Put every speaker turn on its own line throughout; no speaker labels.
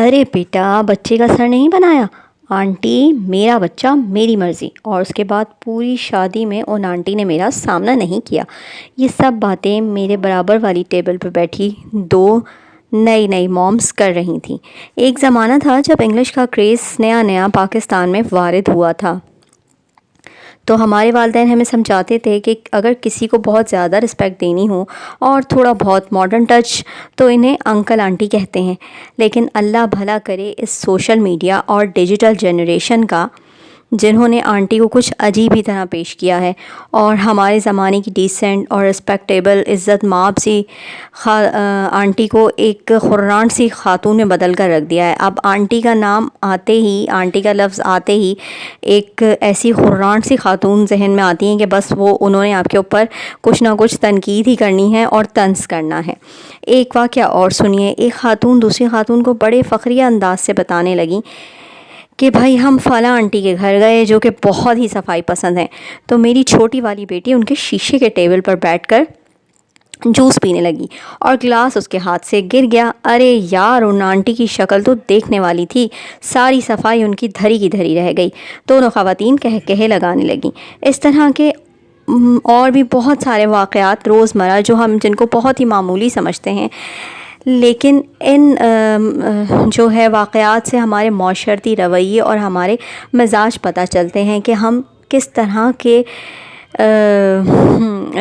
ارے بیٹا، بچے کا سر نہیں بنایا؟ آنٹی میرا بچہ میری مرضی، اور اس کے بعد پوری شادی میں ان آنٹی نے میرا سامنا نہیں کیا۔ یہ سب باتیں میرے برابر والی ٹیبل پہ بیٹھی دو نئی مومز کر رہی تھیں۔ ایک زمانہ تھا جب انگلش کا کریز نیا نیا پاکستان میں وارد ہوا تھا، تو ہمارے والدین ہمیں سمجھاتے تھے کہ اگر کسی کو بہت زیادہ رسپیکٹ دینی ہو اور تھوڑا بہت ماڈرن ٹچ، تو انہیں انکل آنٹی کہتے ہیں۔ لیکن اللہ بھلا کرے اس سوشل میڈیا اور ڈیجیٹل جنریشن کا، جنہوں نے آنٹی کو کچھ عجیب ہی طرح پیش کیا ہے اور ہمارے زمانے کی ڈیسنٹ اور رسپیکٹیبل عزت مآب سی آنٹی کو ایک خران سی خاتون میں بدل کر رکھ دیا ہے۔ اب آنٹی کا نام آتے ہی، آنٹی کا لفظ آتے ہی ایک ایسی خران سی خاتون ذہن میں آتی ہیں کہ بس انہوں نے آپ کے اوپر کچھ نہ کچھ تنقید ہی کرنی ہے اور طنز کرنا ہے۔ ایک واقعہ اور سنیے۔ ایک خاتون دوسری خاتون کو بڑے فخریہ انداز سے بتانے لگی کہ بھائی ہم فلاں آنٹی کے گھر گئے جو کہ بہت ہی صفائی پسند ہیں، تو میری چھوٹی والی بیٹی ان کے شیشے کے ٹیبل پر بیٹھ کر جوس پینے لگی اور گلاس اس کے ہاتھ سے گر گیا۔ ارے یار، ان آنٹی کی شکل تو دیکھنے والی تھی، ساری صفائی ان کی دھری کی دھری رہ گئی۔ دونوں خواتین کہے لگانے لگیں۔ اس طرح کے اور بھی بہت سارے واقعات روزمرہ جو ہم جن کو بہت ہی معمولی سمجھتے ہیں، لیکن ان جو ہے واقعات سے ہمارے معاشرتی رویے اور ہمارے مزاج پتہ چلتے ہیں کہ ہم کس طرح کے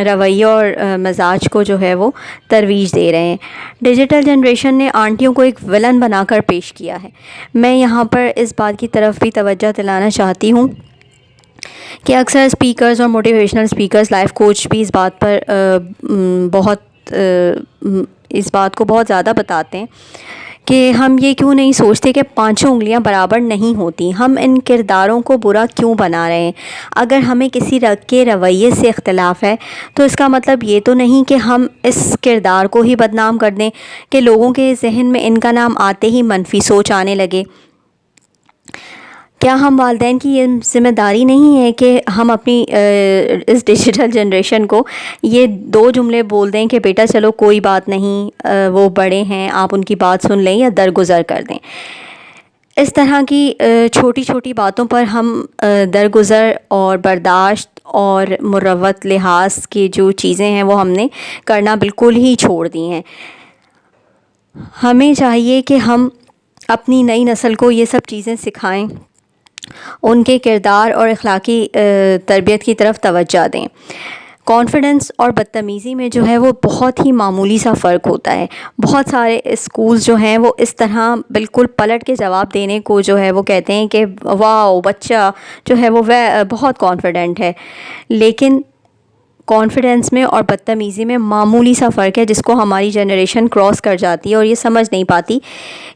رویے اور مزاج کو جو ہے وہ ترویج دے رہے ہیں۔ ڈیجیٹل جنریشن نے آنٹیوں کو ایک ولن بنا کر پیش کیا ہے۔ میں یہاں پر اس بات کی طرف بھی توجہ دلانا چاہتی ہوں کہ اکثر اسپیکرز اور موٹیویشنل اسپیکرز، لائف کوچ بھی اس بات کو بہت زیادہ بتاتے ہیں کہ ہم یہ کیوں نہیں سوچتے کہ پانچوں انگلیاں برابر نہیں ہوتی، ہم ان کرداروں کو برا کیوں بنا رہے ہیں۔ اگر ہمیں کسی کے رویے سے اختلاف ہے تو اس کا مطلب یہ تو نہیں کہ ہم اس کردار کو ہی بدنام کر دیں کہ لوگوں کے ذہن میں ان کا نام آتے ہی منفی سوچ آنے لگے۔ کیا ہم والدین کی یہ ذمہ داری نہیں ہے کہ ہم اپنی اس ڈیجیٹل جنریشن کو یہ دو جملے بول دیں کہ بیٹا چلو کوئی بات نہیں، وہ بڑے ہیں، آپ ان کی بات سن لیں یا درگزر کر دیں۔ اس طرح کی چھوٹی چھوٹی باتوں پر ہم درگزر اور برداشت اور مروت لحاظ کی جو چیزیں ہیں وہ ہم نے کرنا بالکل ہی چھوڑ دی ہیں۔ ہمیں چاہیے کہ ہم اپنی نئی نسل کو یہ سب چیزیں سکھائیں، ان کے کردار اور اخلاقی تربیت کی طرف توجہ دیں۔ کانفیڈنس اور بدتمیزی میں جو ہے وہ بہت ہی معمولی سا فرق ہوتا ہے۔ بہت سارے اسکولز جو ہیں وہ اس طرح بالکل پلٹ کے جواب دینے کو جو ہے وہ کہتے ہیں کہ واو بچہ جو ہے وہ بہت کانفیڈنٹ ہے، لیکن کانفیڈنس میں اور بدتمیزی میں معمولی سا فرق ہے جس کو ہماری جنریشن کراس کر جاتی ہے اور یہ سمجھ نہیں پاتی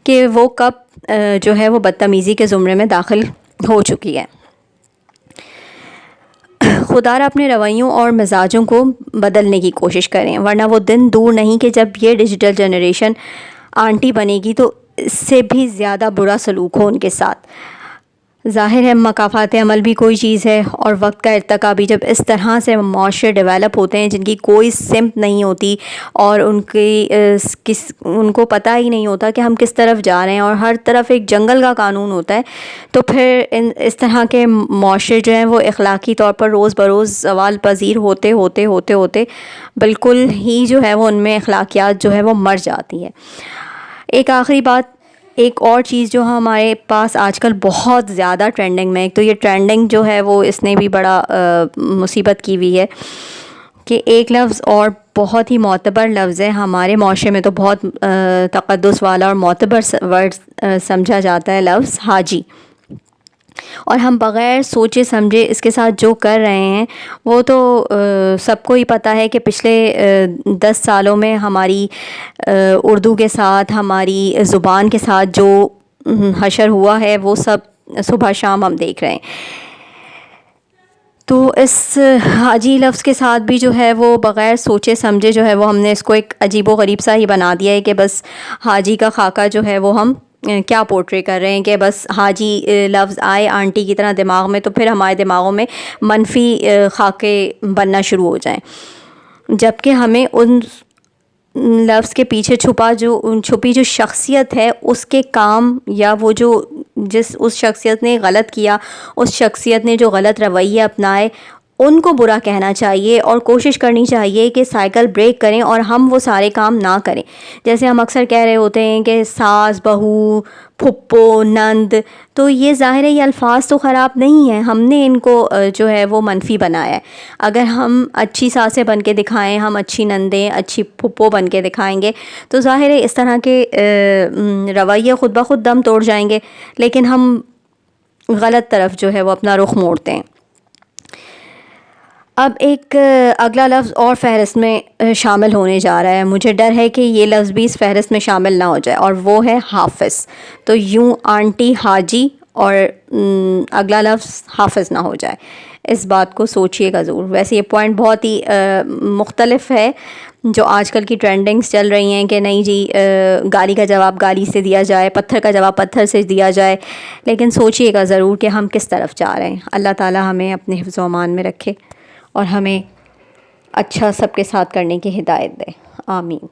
کہ وہ کب جو ہے وہ بدتمیزی کے زمرے میں داخل ہو چکی ہے۔ خدا را اپنے رویوں اور مزاجوں کو بدلنے کی کوشش کریں، ورنہ وہ دن دور نہیں کہ جب یہ ڈیجیٹل جنریشن آنٹی بنے گی تو اس سے بھی زیادہ برا سلوک ہو ان کے ساتھ۔ ظاہر ہے مقافات عمل بھی کوئی چیز ہے، اور وقت کا ارتقا بھی۔ جب اس طرح سے معاشرے ڈیولپ ہوتے ہیں جن کی کوئی سمت نہیں ہوتی اور ان کو پتہ ہی نہیں ہوتا کہ ہم کس طرف جا رہے ہیں، اور ہر طرف ایک جنگل کا قانون ہوتا ہے، تو پھر اس طرح کے معاشرے جو ہیں وہ اخلاقی طور پر روز بروز زوال پذیر ہوتے ہوتے ہوتے ہوتے بالکل ہی جو ہے وہ ان میں اخلاقیات جو ہے وہ مر جاتی ہے۔ ایک آخری بات، ایک اور چیز جو ہمارے پاس آج کل بہت زیادہ ٹرینڈنگ میں، ایک تو یہ ٹرینڈنگ جو ہے وہ اس نے بھی بڑا مصیبت کی ہوئی ہے کہ ایک لفظ اور بہت ہی معتبر لفظ ہے، ہمارے معاشرے میں تو بہت تقدس والا اور معتبر ورڈ سمجھا جاتا ہے، لفظ حاجی، اور ہم بغیر سوچے سمجھے اس کے ساتھ جو کر رہے ہیں وہ تو سب کو ہی پتہ ہے کہ پچھلے 10 سالوں میں ہماری اردو کے ساتھ، ہماری زبان کے ساتھ جو حشر ہوا ہے وہ سب صبح شام ہم دیکھ رہے ہیں۔ تو اس حاجی لفظ کے ساتھ بھی جو ہے وہ بغیر سوچے سمجھے جو ہے وہ ہم نے اس کو ایک عجیب و غریب سا ہی بنا دیا ہے کہ بس حاجی کا خاکہ جو ہے وہ ہم کیا پورٹری کر رہے ہیں کہ بس حاجی لفظ آئے آنٹی کی طرح دماغ میں تو پھر ہمارے دماغوں میں منفی خاکے بننا شروع ہو جائیں، جبکہ ہمیں ان لفظ کے پیچھے چھپی جو شخصیت ہے اس کے کام، یا وہ جو اس شخصیت نے غلط کیا، اس شخصیت نے جو غلط رویے اپنائے، ان کو برا کہنا چاہیے اور کوشش کرنی چاہیے کہ سائیکل بریک کریں اور ہم وہ سارے کام نہ کریں۔ جیسے ہم اکثر کہہ رہے ہوتے ہیں کہ ساس، بہو، پھپھو، نند، تو یہ ظاہر ہے یہ الفاظ تو خراب نہیں ہیں، ہم نے ان کو جو ہے وہ منفی بنایا ہے۔ اگر ہم اچھی ساسیں بن کے دکھائیں، ہم اچھی نندیں، اچھی پھپھو بن کے دکھائیں گے، تو ظاہر ہے اس طرح کے رویے خود بخود دم توڑ جائیں گے، لیکن ہم غلط طرف جو ہے وہ اپنا رخ موڑتے ہیں۔ اب ایک اگلا لفظ اور فہرست میں شامل ہونے جا رہا ہے، مجھے ڈر ہے کہ یہ لفظ بھی اس فہرست میں شامل نہ ہو جائے، اور وہ ہے حافظ۔ تو یوں آنٹی حاجی اور اگلا لفظ حافظ نہ ہو جائے، اس بات کو سوچیے گا ضرور۔ ویسے یہ پوائنٹ بہت ہی مختلف ہے، جو آج کل کی ٹرینڈنگز چل رہی ہیں کہ نہیں جی گالی کا جواب گالی سے دیا جائے، پتھر کا جواب پتھر سے دیا جائے، لیکن سوچیے گا ضرور کہ ہم کس طرف جا رہے ہیں۔ اللہ تعالی ہمیں اپنے حفظ و امان میں رکھے اور ہمیں اچھا سب کے ساتھ کرنے کی ہدایت دے، آمین۔